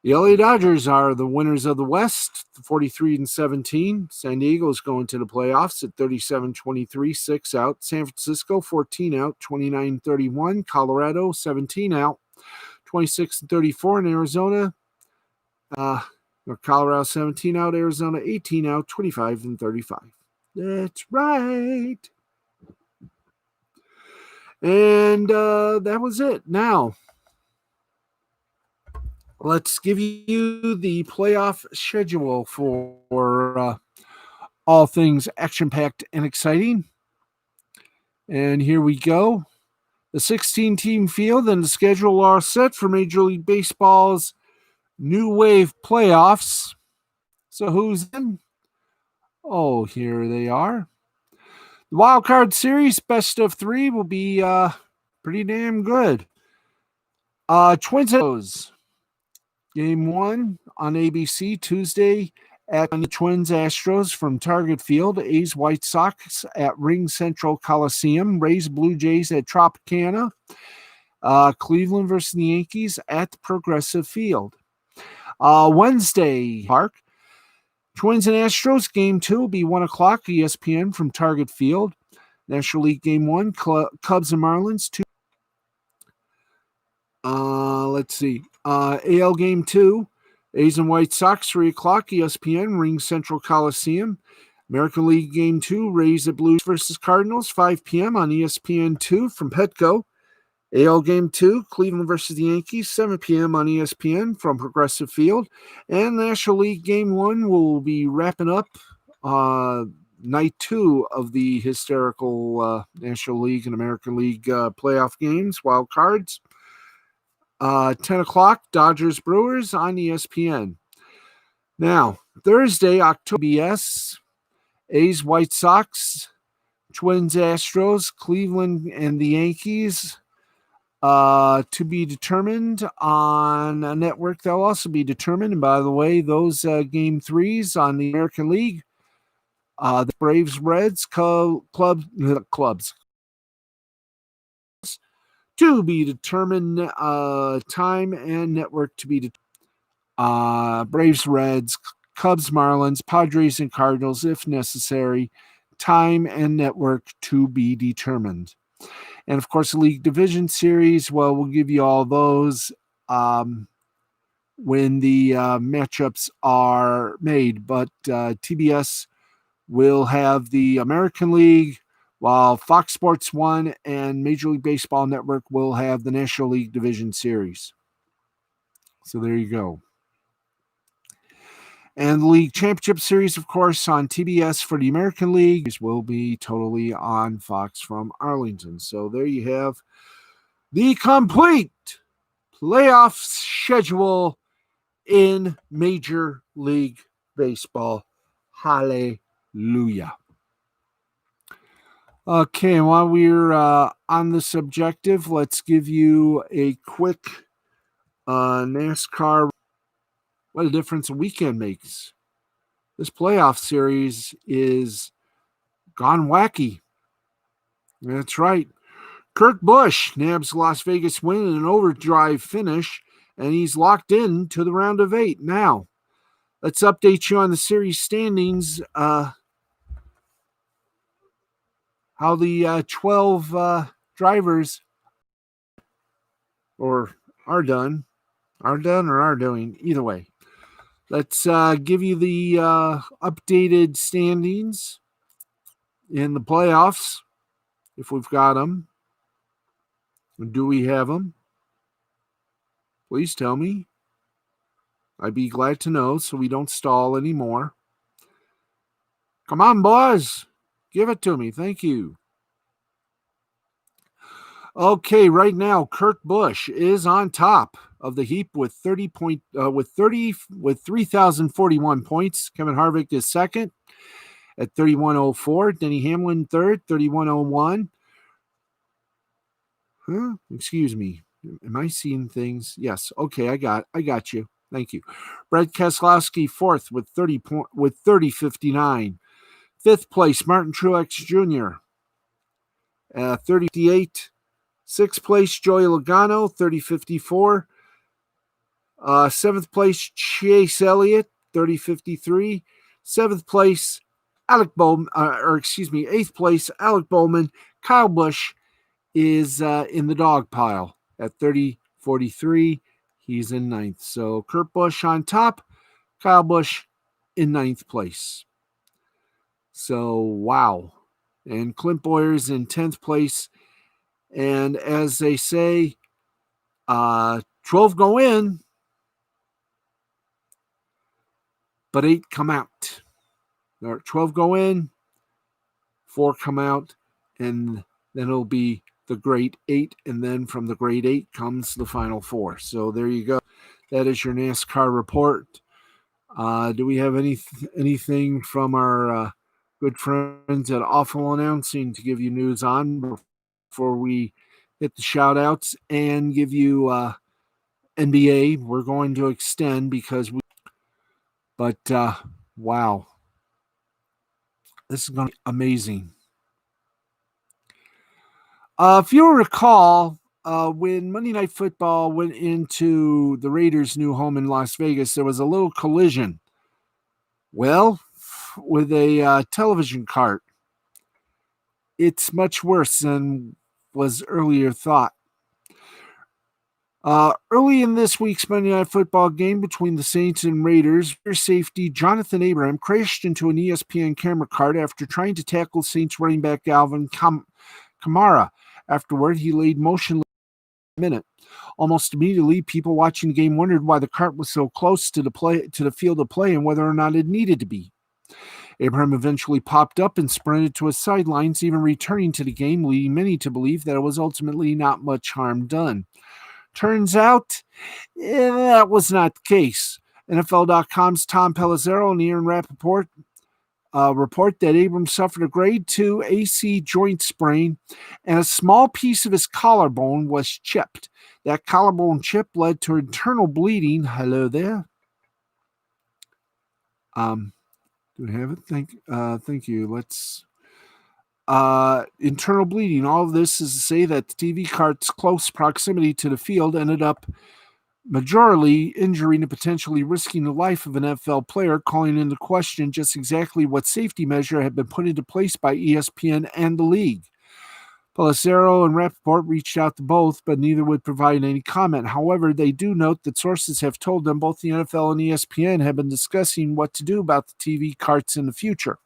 the LA Dodgers are the winners of the West, 43-17. San Diego's going to the playoffs at 37-23, 6 out. San Francisco, 14 out, 29-31. Colorado, 17 out, 26-34. And Arizona, Colorado, 17 out. Arizona, 18 out, 25-35. That's right. And that was it. Now, let's give you the playoff schedule for all things action-packed and exciting. And here we go. The 16-team field and the schedule are set for Major League Baseball's New Wave playoffs. So who's in? Oh, here they are. The Wild Card Series, best of 3, will be pretty damn good. Twins Game 1 on ABC Tuesday at the Twins Astros from Target Field. A's White Sox at Ring Central Coliseum. Rays Blue Jays at Tropicana. Cleveland versus the Yankees at the Progressive Field. Wednesday, Park. Twins and Astros Game 2 will be 1 o'clock ESPN from Target Field. National League Game 1, Cubs and Marlins. Let's see. AL Game 2, A's and White Sox, 3 o'clock, ESPN, Ring Central Coliseum. American League Game 2, Rays at Blues versus Cardinals, 5 p.m. on ESPN2 from Petco. AL Game 2, Cleveland versus the Yankees, 7 p.m. on ESPN from Progressive Field. And National League Game 1 will be wrapping up night 2 of the hysterical National League and American League playoff games, wild cards. 10 o'clock, Dodgers Brewers on ESPN. Now, Thursday, October BS, A's White Sox, Twins Astros, Cleveland and the Yankees to be determined on a network that will also be determined. And by the way, those game 3s on the American League, the Braves Reds clubs to be determined, time and network to be determined. Braves, Reds, Cubs, Marlins, Padres, and Cardinals, if necessary, time and network to be determined. And, of course, the League Division Series, well, we'll give you all those when the matchups are made. But TBS will have the American League, while Fox Sports 1 and Major League Baseball Network will have the National League Division Series. So there you go. And the League Championship Series, of course, on TBS for the American League will be totally on Fox from Arlington. So there you have the complete playoff schedule in Major League Baseball. Hallelujah. Okay, while we're on the subjective, let's give you a quick NASCAR. What a difference a weekend makes. This playoff series is gone wacky. That's right. Kurt Busch nabs Las Vegas win in an overdrive finish, and he's locked in to the round of 8. Now, let's update you on the series standings. How the 12 drivers are doing. Either way. Let's give you the updated standings in the playoffs, if we've got them. Do we have them? Please tell me. I'd be glad to know so we don't stall anymore. Come on, boys. Give it to me. Thank you. Okay, right now, Kurt Busch is on top of the heap with 3,041 points. Kevin Harvick is second at 3,104. Denny Hamlin third, 3,101. Excuse me. Am I seeing things? Yes. Okay, I got you. Thank you. Brad Keselowski fourth with 30.59. Fifth place, Martin Truex Jr. 30.58. Sixth place, Joey Logano, 30.54. Seventh place, Chase Elliott, 30.53. Seventh place, eighth place, Alec Bowman. Kyle Busch is in the dog pile at 30.43. He's in ninth. So Kurt Busch on top, Kyle Busch in ninth place. So, wow. And Clint Bowyer's in 10th place. And as they say, 12 go in, but 8 come out. 12 go in, 4 come out, and then it'll be the Great 8, and then from the Great 8 comes the Final 4. So there you go. That is your NASCAR report. Do we have anything from our good friends at Awful Announcing to give you news on before we hit the shout outs and give you NBA? We're going to extend because wow, this is going to be amazing. If you'll recall, when Monday Night Football went into the Raiders' new home in Las Vegas, there was a little collision. Well, with a television cart. It's much worse than was earlier thought. Early in this week's Monday Night Football game between the Saints and Raiders, safety Jonathan Abraham crashed into an ESPN camera cart after trying to tackle Saints running back Alvin Kamara. Afterward, he laid motionless for a minute. Almost immediately, people watching the game wondered why the cart was so close to the field of play and whether or not it needed to be. Abraham eventually popped up and sprinted to his sidelines, even returning to the game, leading many to believe that it was ultimately not much harm done. Turns out, that was not the case. NFL.com's Tom Pelissero and Ian Rappaport report that Abrams suffered a grade 2 AC joint sprain and a small piece of his collarbone was chipped. That collarbone chip led to internal bleeding. Hello there. Do we have it? Thank you. Let's internal bleeding. All of this is to say that the TV cart's close proximity to the field ended up majorly injuring and potentially risking the life of an NFL player, calling into question just exactly what safety measure had been put into place by ESPN and the league. Pelissero and Rappaport reached out to both, but neither would provide any comment. However, they do note that sources have told them both the NFL and ESPN have been discussing what to do about the TV carts in the future,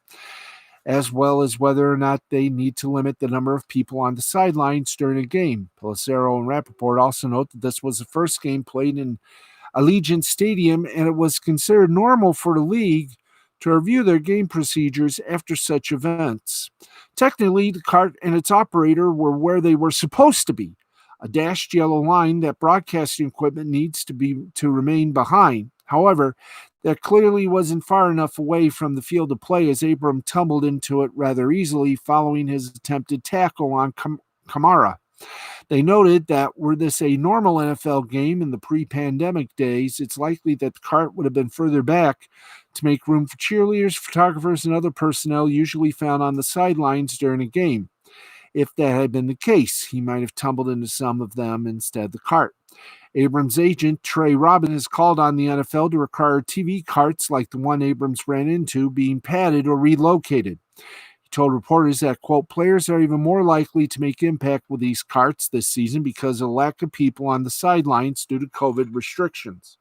as well as whether or not they need to limit the number of people on the sidelines during a game. Pelissero and Rappaport also note that this was the first game played in Allegiant Stadium, and it was considered normal for the league to review their game procedures after such events. Technically, the cart and its operator were where they were supposed to be, a dashed yellow line that broadcasting equipment needs to remain behind. However, that clearly wasn't far enough away from the field of play as Abram tumbled into it rather easily following his attempted tackle on Kamara. They noted that were this a normal NFL game in the pre-pandemic days, it's likely that the cart would have been further back to make room for cheerleaders, photographers, and other personnel usually found on the sidelines during a game. If that had been the case, he might have tumbled into some of them instead of the cart. Abrams' agent, Trey Robin, has called on the NFL to require TV carts like the one Abrams ran into being padded or relocated. He told reporters that, quote, players are even more likely to make impact with these carts this season because of the lack of people on the sidelines due to COVID restrictions.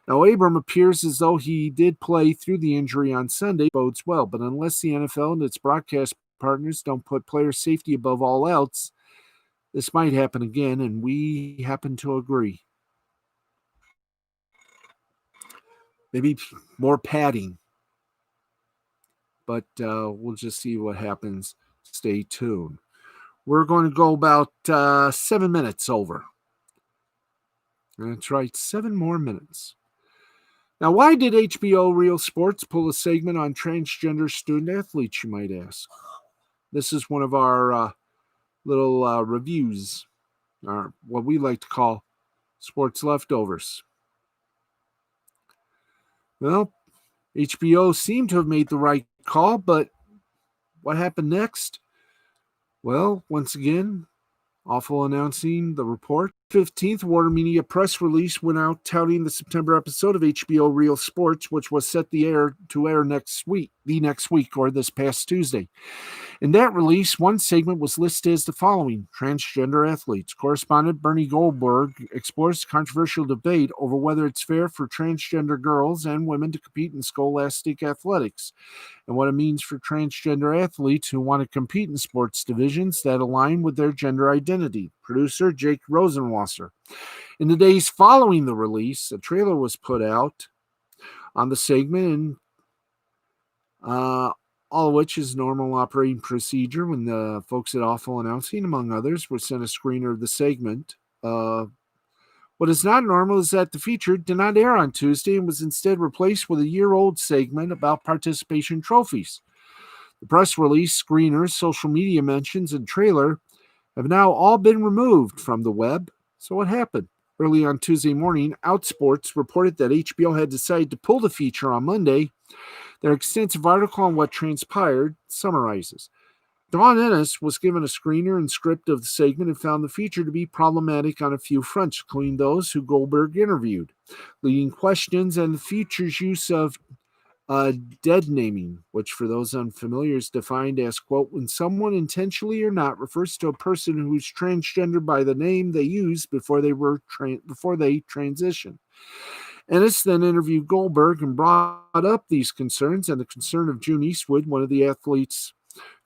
Now, Abram appears as though he did play through the injury on Sunday, bodes well, but unless the NFL and its broadcast partners don't put player safety above all else, this might happen again, and we happen to agree. Maybe more padding, but we'll just see what happens. Stay tuned. We're going to go about 7 minutes over. That's right, 7 more minutes. Now, why did HBO Real Sports pull a segment on transgender student athletes, you might ask? This is one of our little reviews, or what we like to call sports leftovers. Well, HBO seemed to have made the right call, but what happened next? Well, once again, awful announcing the report. 15th, Warner Media press release went out touting the September episode of HBO Real Sports, which was set to air next week, or this past Tuesday. In that release, one segment was listed as the following: transgender athletes. Correspondent Bernie Goldberg explores the controversial debate over whether it's fair for transgender girls and women to compete in scholastic athletics, and what it means for transgender athletes who want to compete in sports divisions that align with their gender identity. Producer Jake Rosenwasser. In the days following the release, a trailer was put out on the segment, and all of which is normal operating procedure when the folks at Awful Announcing, among others, were sent a screener of the segment. What is not normal is that the feature did not air on Tuesday and was instead replaced with a year-old segment about participation trophies. The press release, screeners, social media mentions, and trailer have now all been removed from the web. So what happened? Early on Tuesday morning, Outsports reported that HBO had decided to pull the feature on Monday. Their extensive article on what transpired summarizes. Dawn Ennis was given a screener and script of the segment and found the feature to be problematic on a few fronts, including those who Goldberg interviewed, leading questions, and the feature's use of dead naming, which for those unfamiliar is defined as, quote, when someone intentionally or not refers to a person who's transgender by the name they used before they transition. Ennis then interviewed Goldberg and brought up these concerns and the concern of June Eastwood, one of the athletes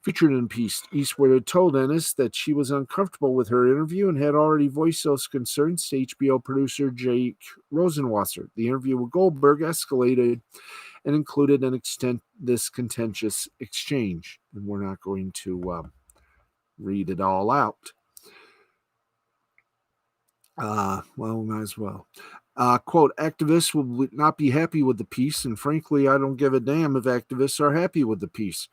featured in the piece. Eastwood had told Ennis that she was uncomfortable with her interview and had already voiced those concerns to HBO producer Jake Rosenwasser. The interview with Goldberg escalated and included this contentious exchange. And we're not going to read it all out. Well, we might as well. Quote, activists will not be happy with the piece, and frankly, I don't give a damn if activists are happy with the piece.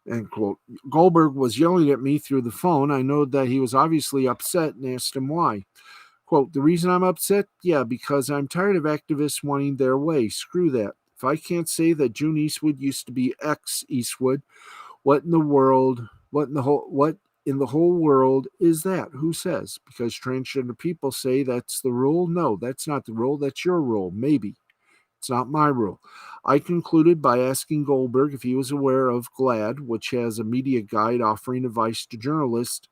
End quote. Goldberg was yelling at me through the phone. I know that he was obviously upset and asked him why. Quote, the reason I'm upset? Yeah, because I'm tired of activists wanting their way. Screw that. If I can't say that June Eastwood used to be X Eastwood, what in the whole world is that? Who says? Because transgender people say that's the rule? No, that's not the rule. That's your rule. Maybe. It's not my rule. I concluded by asking Goldberg if he was aware of GLAAD, which has a media guide offering advice to journalists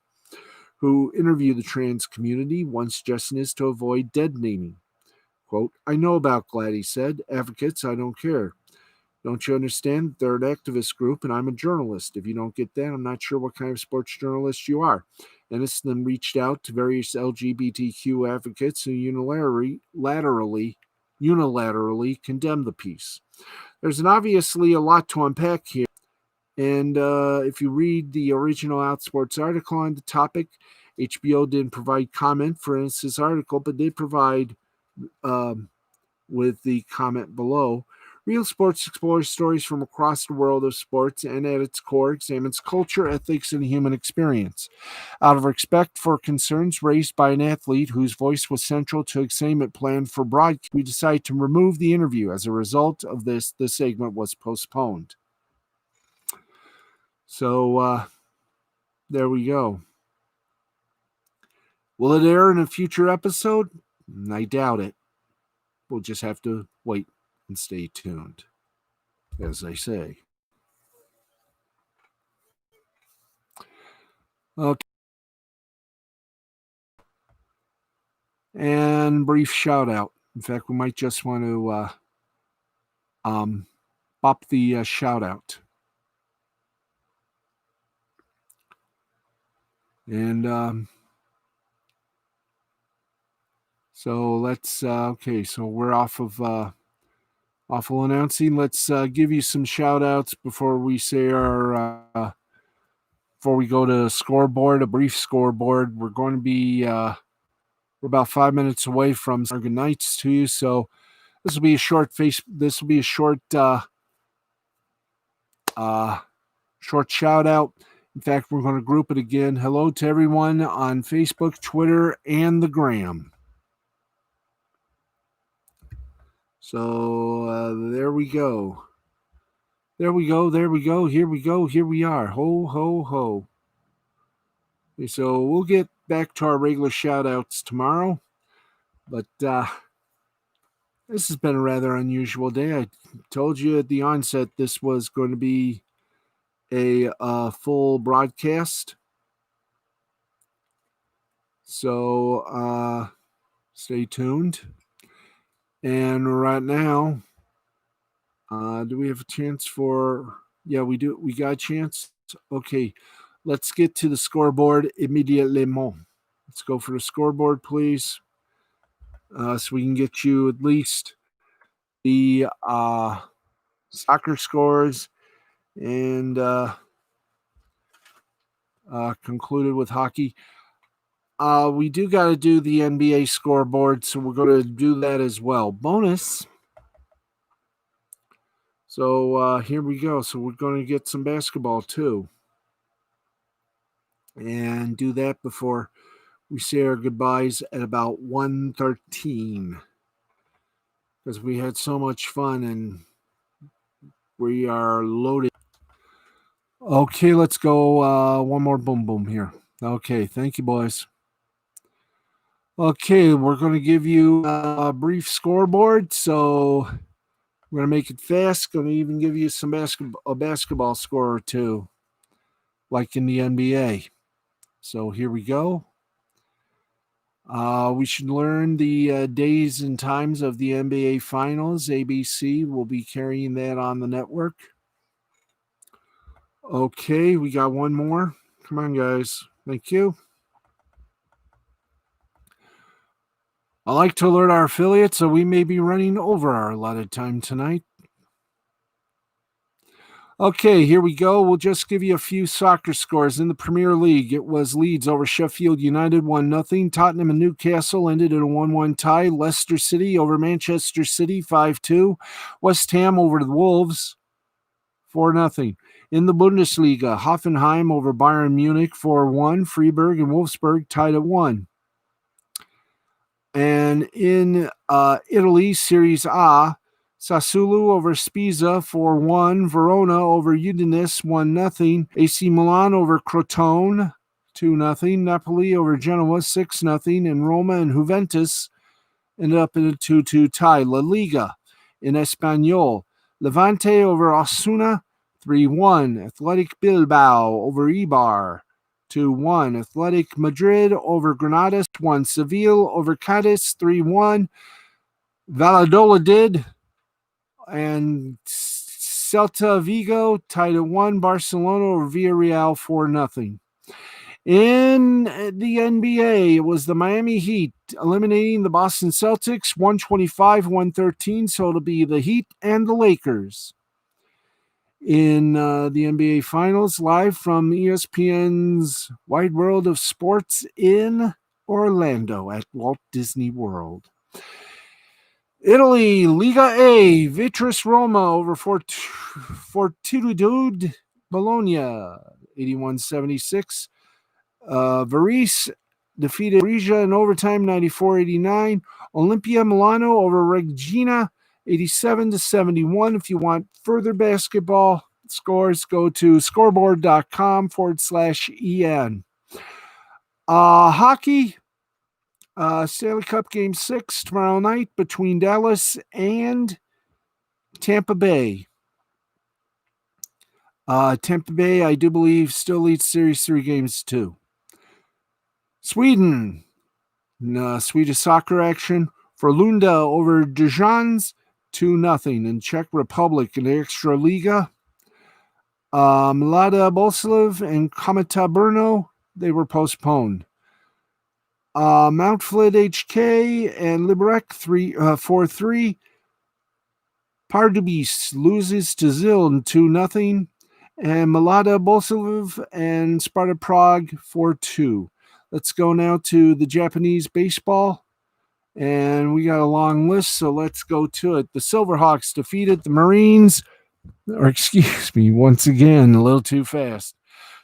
who interview the trans community. One suggestion is to avoid dead naming. Quote, I know about GLAAD, he said. Advocates, I don't care. Don't you understand? They're an activist group, and I'm a journalist. If you don't get that, I'm not sure what kind of sports journalist you are. Ennis then reached out to various LGBTQ advocates who unilaterally condemned the piece. There's obviously a lot to unpack here. And if you read the original Outsports article on the topic, HBO didn't provide comment for Ennis's article, but did provide with the comment below. Real Sports explores stories from across the world of sports and at its core examines culture, ethics, and human experience. Out of respect for concerns raised by an athlete whose voice was central to a segment planned for broadcast, we decided to remove the interview. As a result of this, the segment was postponed. So there we go. Will it air in a future episode? I doubt it. We'll just have to wait and stay tuned, as they say. Okay. And brief shout out. In fact, we might just want to bop the shout out. And so let's okay, so we're off of awful announcing. Let's give you some shout outs before we say our before we go to scoreboard, a brief scoreboard. We're going to be we're about 5 minutes away from good nights to you, so this will be a short short shout out. In fact, we're going to group it again. Hello to everyone on Facebook, Twitter, and the Gram. So there we go. There we go. Here we go. Here we are. Ho, ho, ho. Okay, so we'll get back to our regular shout outs tomorrow. But this has been a rather unusual day. I told you at the onset this was going to be a full broadcast. So stay tuned. And right now, do we have a chance for... Yeah, we do. We got a chance. Okay, let's get to the scoreboard immediately. Let's go for the scoreboard, please. So we can get you at least the soccer scores and concluded with hockey. We do got to do the NBA scoreboard, so we're going to do that as well. Bonus. So here we go. So we're going to get some basketball too. And do that before we say our goodbyes at about 1:13. Because we had so much fun and we are loaded. Okay, let's go one more boom boom here. Okay, thank you, boys. Okay, we're going to give you a brief scoreboard. So we're going to make it fast. Going to even give you some basketball score or two, like in the NBA. So here we go. We should learn the days and times of the NBA Finals. ABC will be carrying that on the network. Okay, we got one more. Come on, guys. Thank you. I like to alert our affiliates, so we may be running over our allotted time tonight. Okay, here we go. We'll just give you a few soccer scores. In the Premier League, it was Leeds over Sheffield United 1-0. Tottenham and Newcastle ended in a 1-1 tie. Leicester City over Manchester City 5-2. West Ham over the Wolves 4-0. In the Bundesliga, Hoffenheim over Bayern Munich 4-1. Freiburg and Wolfsburg tied at 1. And in Italy, Series A, Sassuolo over Spezia 4-1. Verona over Udinese 1-0. AC Milan over Crotone 2-0. Napoli over Genoa 6-0. And Roma and Juventus ended up in a 2-2 tie. La Liga in Espanyol, Levante over Osasuna 3-1. Athletic Bilbao over Eibar 2-1. Athletic Madrid over Granada 1. Seville over Cadiz 3-1. Valladolid and Celta Vigo tied at 1. Barcelona over Villarreal 4-0. In the NBA, it was the Miami Heat eliminating the Boston Celtics 125-113. So it'll be the Heat and the Lakers in the NBA Finals, live from ESPN's Wide World of Sports in Orlando at Walt Disney World. Italy, Liga A, Vitesse Roma over Fortitudo Bologna, 81-76. Varese defeated Regia in overtime, 94-89. Olympia Milano over Regina, 87-71. If you want further basketball scores, go to scoreboard.com/EN. Hockey, Stanley Cup Game 6 tomorrow night between Dallas and Tampa Bay. Tampa Bay, I do believe, still leads Series 3 games 2. Sweden, Swedish soccer action for Lunda over Dijon's 2-0. In Czech Republic, in the Extra Liga, Mlada Boleslav and Kometa Brno, they were postponed. Mountford HK and Liberec 4-3. Pardubice loses to Ziln 2-0. And Mlada Boleslav and Sparta Prague 4-2. Let's go now to the Japanese baseball. And we got a long list, so let's go to it. The Silverhawks defeated the Marines, once again, a little too fast.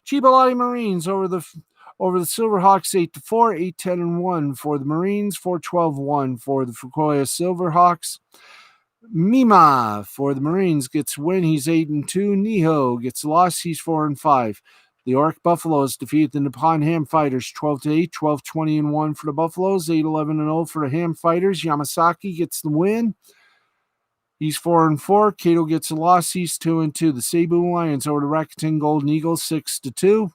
Chiba Lotte Marines over the Silverhawks 8-4, 8-10-1 for the Marines, 4-12-1 for the Fukuoka Silverhawks. Mima for the Marines gets a win. He's 8-2. Niho gets a loss. He's 4-5. The Oric Buffaloes defeated the Nippon Ham Fighters 12-8, 12-20-1 for the Buffaloes, 8-11-0 for the Ham Fighters. Yamasaki gets the win. He's 4-4. Kato gets a loss. He's 2-2. The Cebu Lions over the Rakuten Golden Eagles 6-2.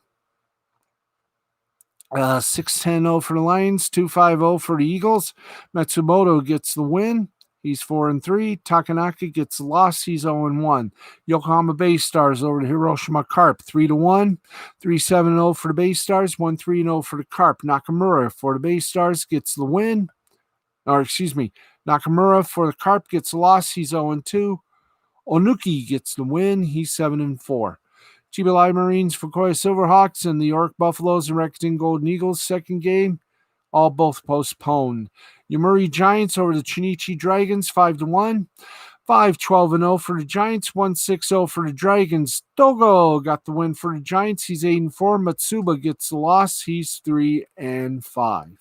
6-10-0 for the Lions, 2-5-0 for the Eagles. Matsumoto gets the win. He's 4-3. Takanaka gets the loss. He's 0-1. Yokohama Bay Stars over the Hiroshima Carp 3-1. 3-7-0 for the Bay Stars. 1-3-0 for the Carp. Nakamura for the Bay Stars gets the win. Nakamura for the Carp gets the loss. He's 0-2. Onuki gets the win. He's 7-4. Chiba Lotte Marines, Fukuoka Silverhawks, and the York Buffaloes and Rakuten Golden Eagles second game, both postponed. Yomiuri Giants over the Chunichi Dragons 5-1. 5-12-0 for the Giants, 1-6-0 for the Dragons. Togo got the win for the Giants. He's 8-4. Matsuba gets the loss. He's 3-5.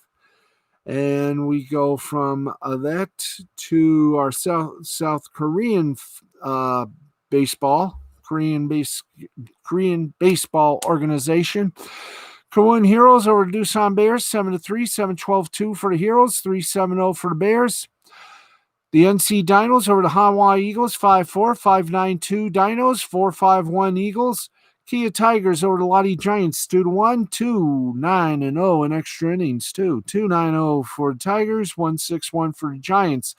And we go from that to our South Korean baseball, Korean baseball organization. Kowloon Heroes over Doosan Bears, 7-3, 7-12-2 for the Heroes, 3-7-0 for the Bears. The NC Dinos over the Hanwha Eagles, 5-4, 5-9-2 Dinos, 4-5-1 Eagles. Kia Tigers over the Lotte Giants, 2-1, 2-9-0 in extra innings, 2-9-0 for the Tigers, 1-6-1 for the Giants.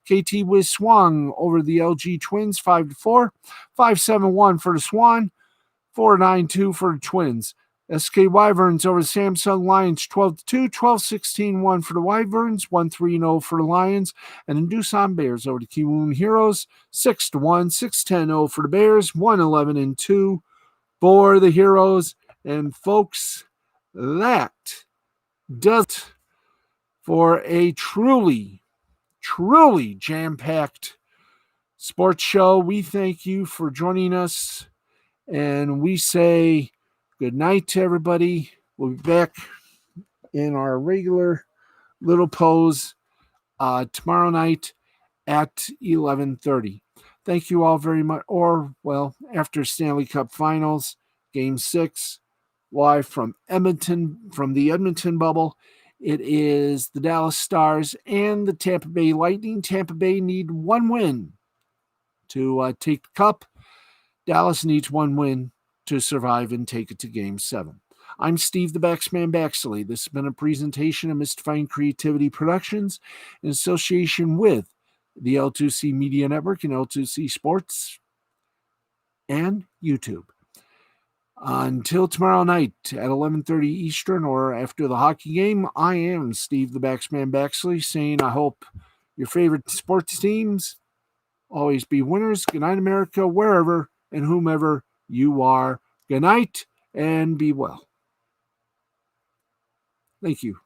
KT Wiz Swang over the LG Twins, 5-4, 5-7-1 for the Swan, 4-9-2 for the Twins. SK Wyverns over the Samsung Lions, 12-2, 12-16-1 for the Wyverns, 1-3-0 for the Lions, and the Doosan Bears over the Kowloon Heroes, 6-1, 6-10-0 for the Bears, 1-11-2 for the Heroes. And folks, that does it for a truly jam-packed sports show. We thank you for joining us, and we say good night to everybody. We'll be back in our regular little pose tomorrow night at 11:30. Thank you all very much. After Stanley Cup Finals, Game 6, live from Edmonton, from the Edmonton bubble. It is the Dallas Stars and the Tampa Bay Lightning. Tampa Bay need one win to take the cup. Dallas needs one win to survive and take it to Game 7. I'm Steve the Baxman Baxley. This has been a presentation of Mystifying Creativity Productions in association with the L2C Media Network and L2C Sports. and YouTube. Until tomorrow night at 11:30 Eastern or after the hockey game, I am Steve the Baxman Baxley saying I hope your favorite sports teams always be winners. Good night, America, wherever and whomever you are. Good night and be well. Thank you.